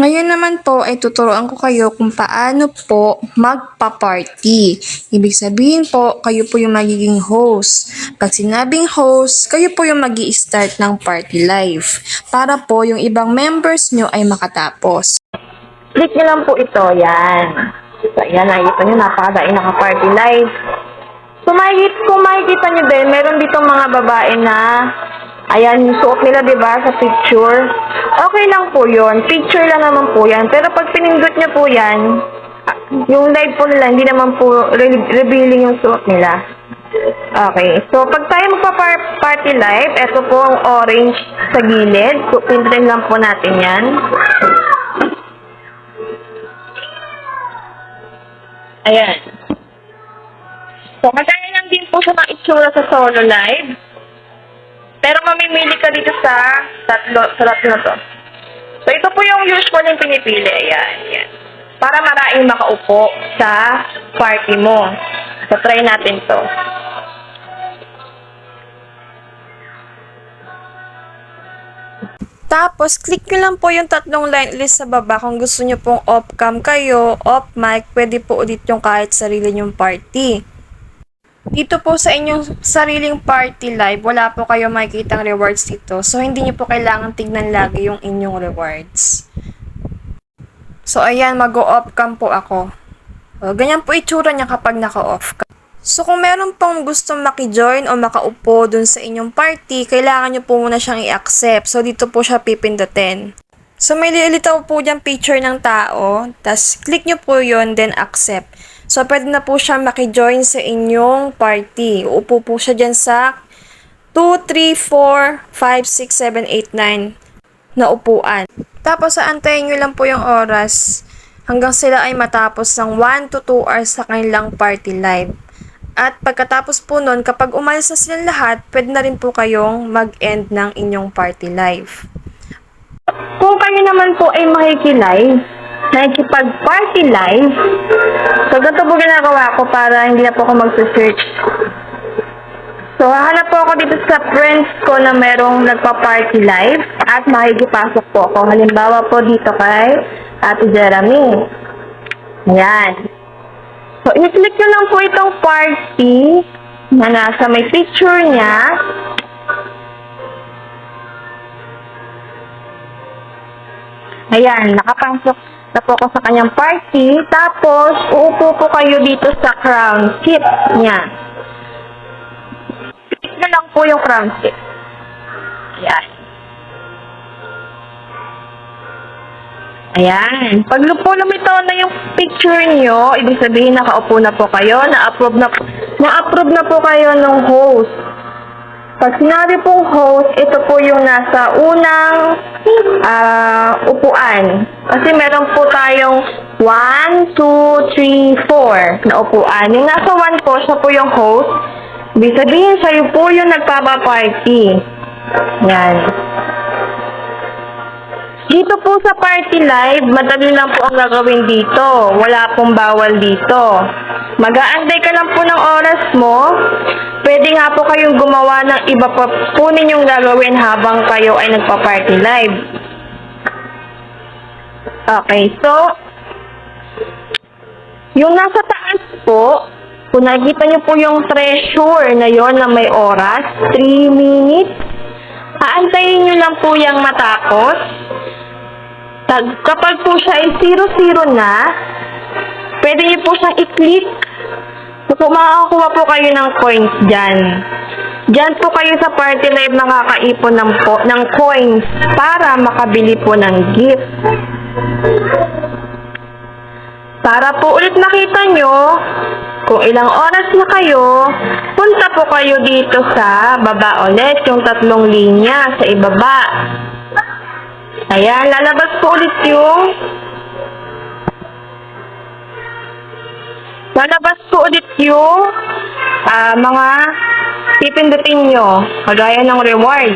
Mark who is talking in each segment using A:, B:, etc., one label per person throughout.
A: Ngayon naman po ay tuturuan ko kayo kung paano po magpa-party. Ibig sabihin po, kayo po yung magiging host. Pag sinabing host, kayo po yung magi-start ng party live para po yung ibang members nyo ay makatapos.
B: Click nyo lang po ito, yan. So, yan, nakikita nyo, napakadaing naka-party live. So, kung makikita nyo din, meron ditong mga babae na, ayan, yung suot nila, diba, sa picture. Okay lang po yun. Picture lang naman po yan. Pero pag pinindot nyo po yan, yung live po nila, hindi naman po revealing yung suot nila. Okay. So, pag tayo magpa-party live, ito po ang orange sa gilid. So, pindutin lang po natin yan. Ayan. So, kagaya lang din po sa mga itsura sa solo live. Pero mamimili ka dito sa tatlo na to. So, ito po yung usual yung pinipili. Ayan, ayan. Para maraming makaupo sa party mo. So, try natin to.
A: Tapos, click nyo lang po yung tatlong line list sa baba kung gusto nyo pong off-cam kayo, off-mic, pwede po ulit yung kahit sarili nyong party. Dito po sa inyong sariling party live, wala po kayo makikitang rewards dito. So, hindi nyo po kailangan tignan lagi yung inyong rewards. So, ayan, mag-off-cam po ako. O, ganyan po itsura niya kapag naka-off-cam. So, kung meron pong gustong maki-join o makaupo dun sa inyong party, kailangan nyo po muna siyang i-accept. So, dito po siya pipindutin. So, may lilitaw po dyan picture ng tao. Tapos, click nyo po yun, then accept. So, pwede na po siya maki-join sa inyong party. Uupo po siya dyan sa 2, 3, 4, 5, 6, 7, 8, 9 na upuan. Tapos, aantayin nyo lang po yung oras hanggang sila ay matapos ng 1 to 2 hours sa kanilang party live. At pagkatapos po nun, kapag umalis na silang lahat, pwede na rin po kayong mag-end ng inyong party live.
B: Kung kayo naman po ay nakikipag-party live, so ganito po ginagawa ko para hindi na po ako mag-search. So, hahanap po ako dito sa friends ko na merong nagpa-party live at makikipasok po ako. Halimbawa po dito kay Ate Jeremy. Ayan. So, i-click nyo lang po itong party na nasa may picture niya. Ayan, nakapasok na po ako sa kanyang party. Tapos, uupo po kayo dito sa crown seat niya. Click na lang po yung crown seat. Ayan. Ayan. Pag lumitaw na yung picture nyo, ibig sabihin nakaupo na po kayo, na-approve na po kayo ng host. Pag sinabi pong host, ito po yung nasa unang upuan. Kasi meron po tayong 1, 2, 3, 4 na upuan. Yung nasa 1 po, siya po yung host. Ibig sabihin, siya po yung nagpapa-party. Yan. Dito po sa party live, madali lang po ang gagawin dito. Wala pong bawal dito. Mag-aantay ka lang po ng oras mo. Pwede nga po kayong gumawa ng iba pa po ninyong gagawin habang kayo ay nagpa-party live. Okay, so, yung nasa taas po, kung nakikita nyo po yung treasure na yon na may oras, 3 minutes, aantayin nyo lang po yung matapos. Kapag po siya ay 0-0 na, pwede niyo po siyang i-click. Makakakuha po kayo ng coins dyan. Dyan po kayo sa party live makakaipon ng coins para makabili po ng gift. Para po ulit makita nyo kung ilang oras na kayo, punta po kayo dito sa baba ulit, yung tatlong linya sa ibaba. Ayan, lalabas po ulit yung mga pipindutin nyo, kagaya ng reward.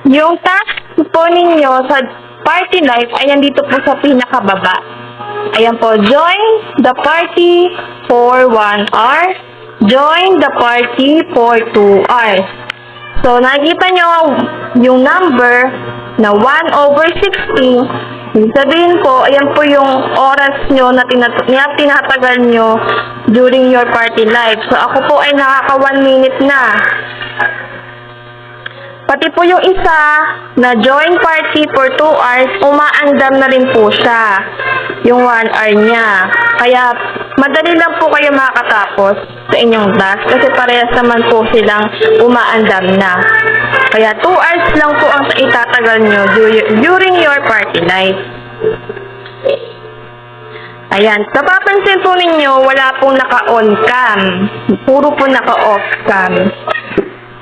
B: Yung task po ninyo sa party life ay nandito po sa pinakababa. Ayan po, join the party for 1 hour. join the party for 2 hours. So, nakikita nyo yung number na 1/16. Ibig sabihin po, ayan po yung oras nyo na tinatagal nyo during your party life. So, ako po ay nakaka 1 minute na. Pati po yung isa na join party for 2 hours, umaandam na rin po siya. Yung 1 hour niya. Kaya, madali lang po kayo makakatapos sa inyong task kasi parehas naman po silang umaandam na. Kaya 2 hours lang po ang itatagal nyo during your party life. Ayan. Napapansin po ninyo, wala pong naka-on cam. Puro po naka-off cam.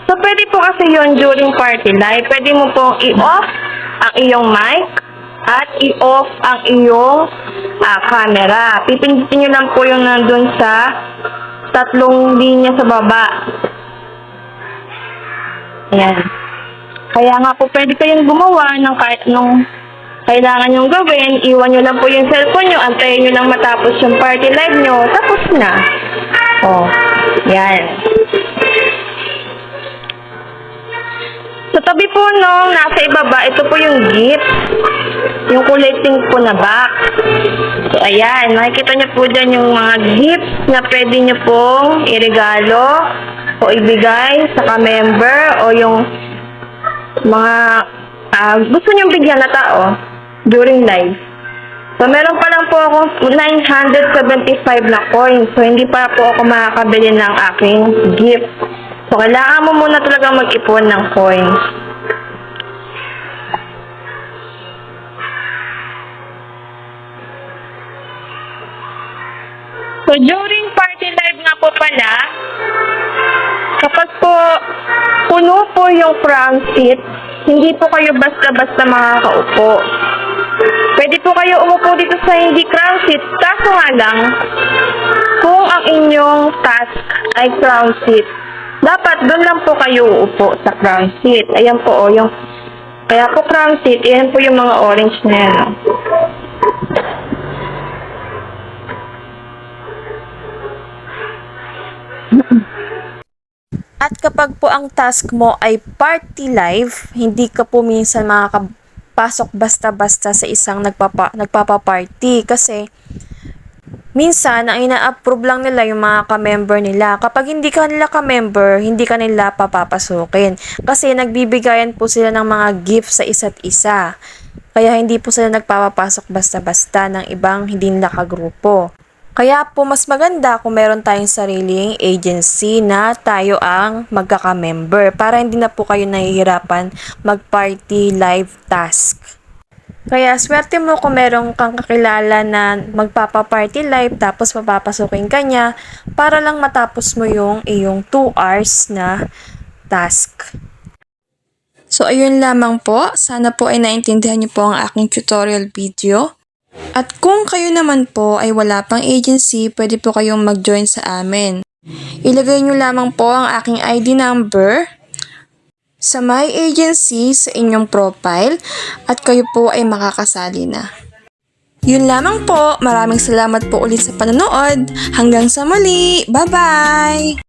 B: So, pwede po kasi yun during party life. Pwede mo pong i-off ang iyong mic at i-off ang iyong camera. Pipindutin nyo lang po yung nandun sa 3 linya sa baba. Ayan. Kaya nga po, pwede kayong gumawa ng kahit anong kailangan nyong gawin. Iwan nyo lang po yung cellphone nyo. Antayin nyo lang matapos yung party live nyo. Tapos na. Oh, yan. Sa tabi po nung nasa ibaba, ito po yung gift. Yung kulay pink po na box. So, ayan. Makikita nyo po dyan yung mga gifts na pwede nyo pong iregalo o ibigay sa ka-member o yung mga gusto nyo bigyan na tao during live. So, meron pa lang po akong 975 na coins. So, hindi pa po ako makakabili ng aking gift. So, kailangan mo muna talaga mag-ipon ng coins. So, during party live nga po pala, kapag po puno po yung front seat, hindi po kayo basta-basta makakaupo. Pwede po kayo umupo dito sa hindi crown seat, kaso nga lang, kung ang inyong task ay crown seat, dapat doon lang po kayo uupo sa crown seat. Ayan po, yung kaya po crown seat, ayan po yung mga orange na yan.
A: At kapag po ang task mo ay party live, hindi ka po minsan makakapasok basta-basta sa isang nagpapa-party kasi minsan ang ina-approve lang nila yung mga ka-member nila. Kapag hindi ka nila ka-member, hindi ka nila papapasukin kasi nagbibigayan po sila ng mga gifts sa isa't isa. Kaya hindi po sila nagpapapasok basta-basta ng ibang hindi nila kagrupo. Kaya po mas maganda kung meron tayong sariling agency na tayo ang magkaka-member para hindi na po kayo nahihirapan mag-party live task. Kaya swerte mo kung meron kang kakilala na magpapa-party live tapos papapasukin ka niya para lang matapos mo yung iyong 2 hours na task. So ayun lamang po, sana po ay naintindihan niyo po ang aking tutorial video. At kung kayo naman po ay wala pang agency, pwede po kayong mag-join sa amin. Ilagay nyo lamang po ang aking ID number sa My Agency sa inyong profile at kayo po ay makakasali na. Yun lamang po, maraming salamat po ulit sa panonood. Hanggang sa muli, bye-bye!